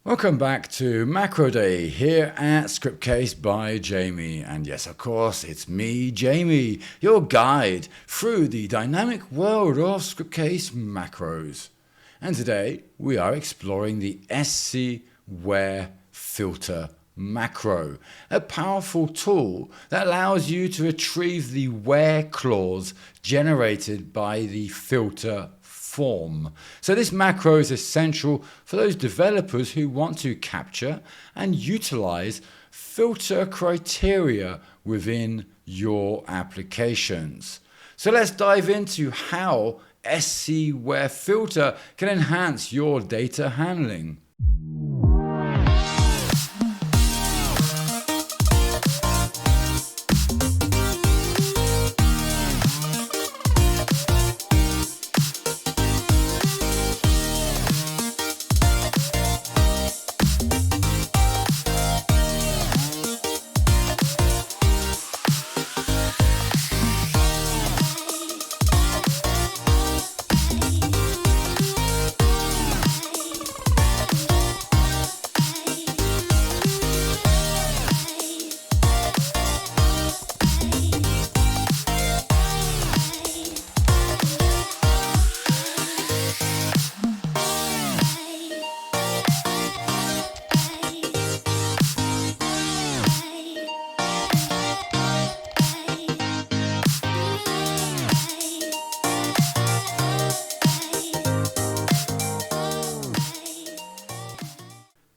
Welcome back to Macro Day here at Scriptcase by Jamie. And yes, of course, it's me, Jamie, your guide through the dynamic world of Scriptcase macros. And today we are exploring the SC-Where Filter macro, a powerful tool that allows you to retrieve the where clause generated by the filter form. So this macro is essential for those developers who want to capture and utilize filter criteria within your applications. So let's dive into how SC-Where Filter can enhance your data handling.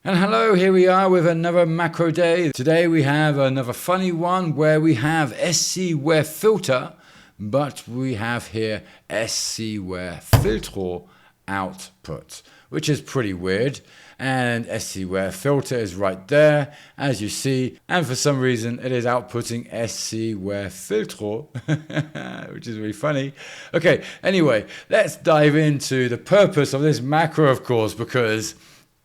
And hello, here we are with another macro day. Today we have another funny one where we have SC-Where Filter, but we have here SC-Where Filter output, which is pretty weird. And SC-Where Filter is right there, as you see. And for some reason, it is outputting SC-Where Filter, which is really funny. Okay, anyway, let's dive into the purpose of this macro, of course, because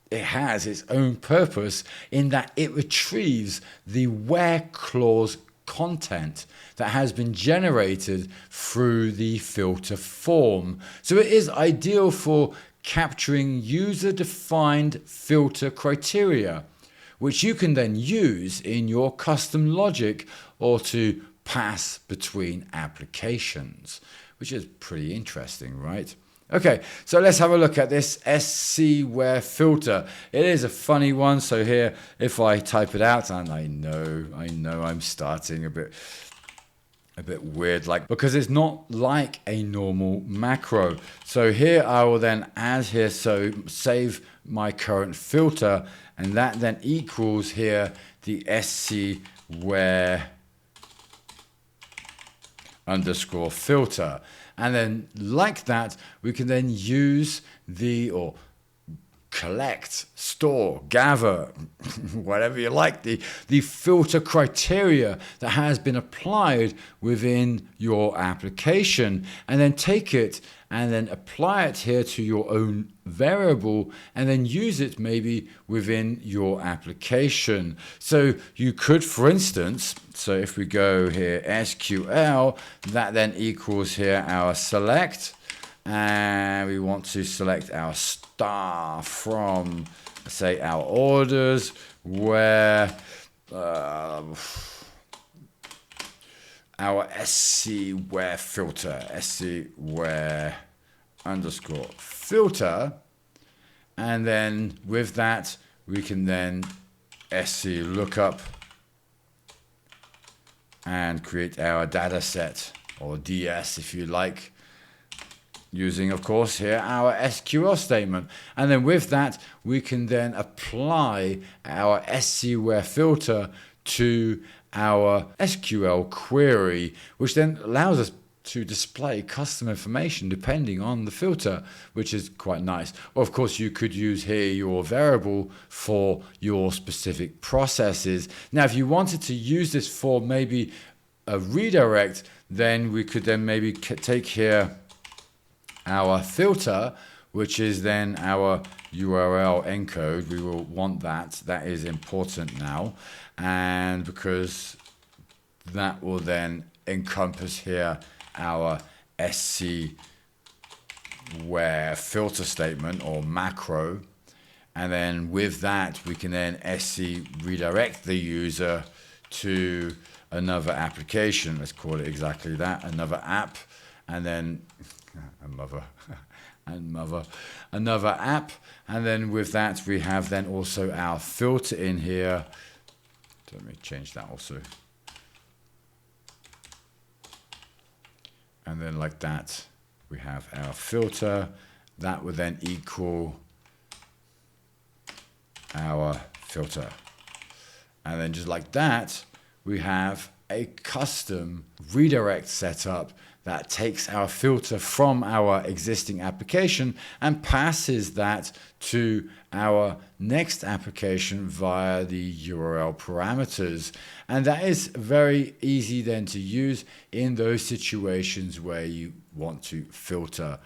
it has its own purpose in that it retrieves the where clause content that has been generated through the filter form. So it is ideal for capturing user-defined filter criteria, which you can then use in your custom logic or to pass between applications, which is pretty interesting, right? Okay, so let's have a look at this SC-Where Filter. It is a funny one. So here, if I type it out, and I know I'm starting a bit weird, because it's not like a normal macro. So here I will then add here, so save my current filter, and that then equals here the SC-Where underscore filter. And then like that, we can then use or collect, store, gather, whatever you like, the filter criteria that has been applied within your application, and then take it and then apply it here to your own variable and then use it maybe within your application. So you could, for instance, so if we go here SQL, that then equals here our select, and we want to select our star from, say, our orders where our SC-Where filter, SC-Where underscore filter, and then with that we can then SC lookup and create our data set, or DS if you like, using of course here our SQL statement. And then with that we can then apply our SC-Where filter to our SQL query, which then allows us to display custom information depending on the filter, which is quite nice. Or of course you could use here your variable for your specific processes. Now if you wanted to use this for maybe a redirect, then we could then maybe take here our filter, which is then our URL encode. We will want that is important now, and because that will then encompass here our SC-Where filter statement or macro, And then with that, we can then SC redirect the user to another application. Let's call it exactly that, another app. And then another app. And then with that, we have then also our filter in here. Let me change that also. And then like that, we have our filter. That would then equal our filter. And then just like that, we have a custom redirect setup that takes our filter from our existing application and passes that to our next application via the URL parameters. And that is very easy then to use in those situations where you want to filter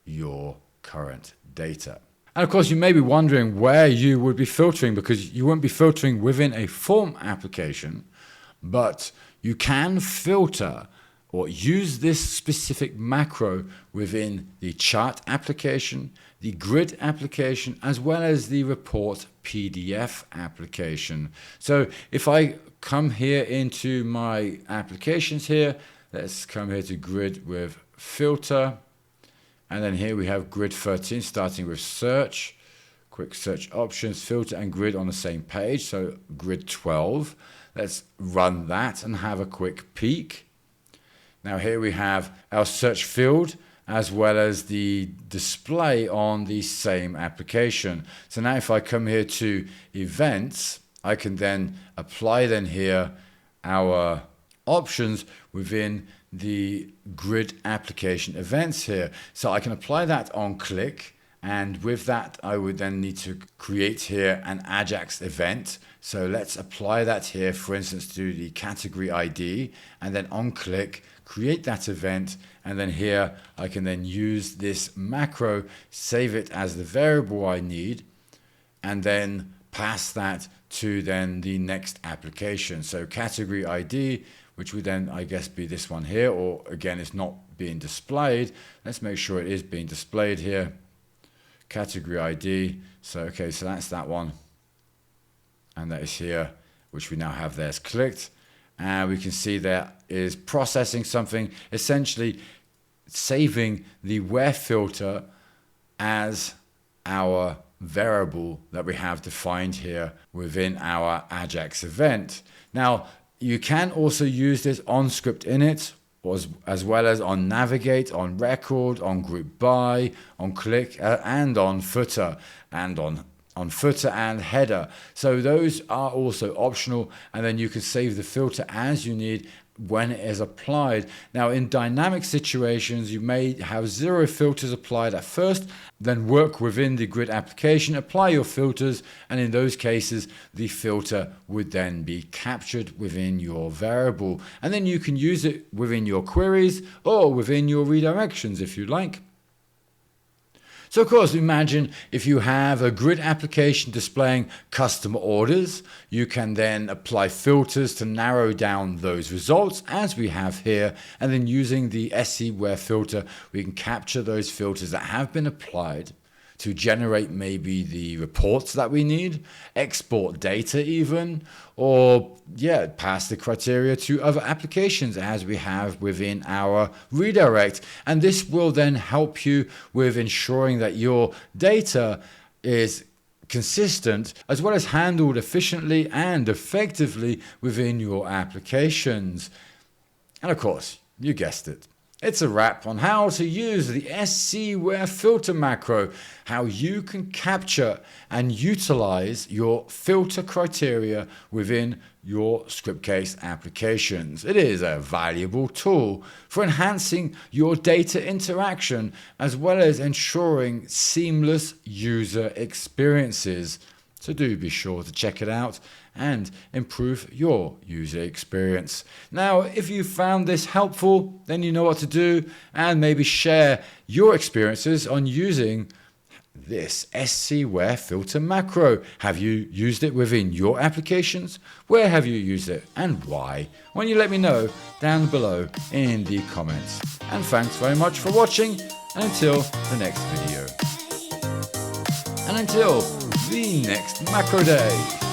your current data. And of course, you may be wondering where you would be filtering, because you won't be filtering within a form application, but you can filter or use this specific macro within the chart application, the grid application, as well as the report PDF application. So if I come here into my applications here, let's come here to grid with filter. And then here we have grid 13, starting with search, quick search options, filter and grid on the same page. So grid 12, let's run that and have a quick peek. Now here we have our search field as well as the display on the same application. So now if I come here to events, I can then apply then here our options within the grid application events here. So I can apply that on click, and with that I would then need to create here an Ajax event. So let's apply that here, for instance, to the category ID, and then on click create that event, and then here I can then use this macro, save it as the variable I need, and then pass that to then the next application. So category ID, which would then I guess be this one here, or again it's not being displayed. Let's make sure it is being displayed here. Category ID, so okay, so that's that one, and that is here, which we now have there. It's clicked, and we can see there is processing something, essentially saving the where filter as our variable that we have defined here within our Ajax event. Now you can also use this on script init, as well as on navigate, on record, on group by, on click, and on footer, and on footer and header. So those are also optional, and then you can save the filter as you need when it is applied. Now in dynamic situations, you may have 0 filters applied at first, then work within the grid application, apply your filters, and in those cases the filter would then be captured within your variable, and then you can use it within your queries or within your redirections if you like. So of course, imagine if you have a grid application displaying customer orders, you can then apply filters to narrow down those results as we have here, and then using the SC where filter, we can capture those filters that have been applied to generate maybe the reports that we need, export data even, or pass the criteria to other applications as we have within our redirect. And this will then help you with ensuring that your data is consistent, as well as handled efficiently and effectively within your applications. And of course, you guessed it, it's a wrap on how to use the SC where filter macro, how you can capture and utilize your filter criteria within your Scriptcase applications. It is a valuable tool for enhancing your data interaction, as well as ensuring seamless user experiences. So do be sure to check it out and improve your user experience. Now, if you found this helpful, then you know what to do, and maybe share your experiences on using this SC where filter macro. Have you used it within your applications? Where have you used it and why? When you let me know down below in the comments. And thanks very much for watching, and until the next video. And until the next macro day.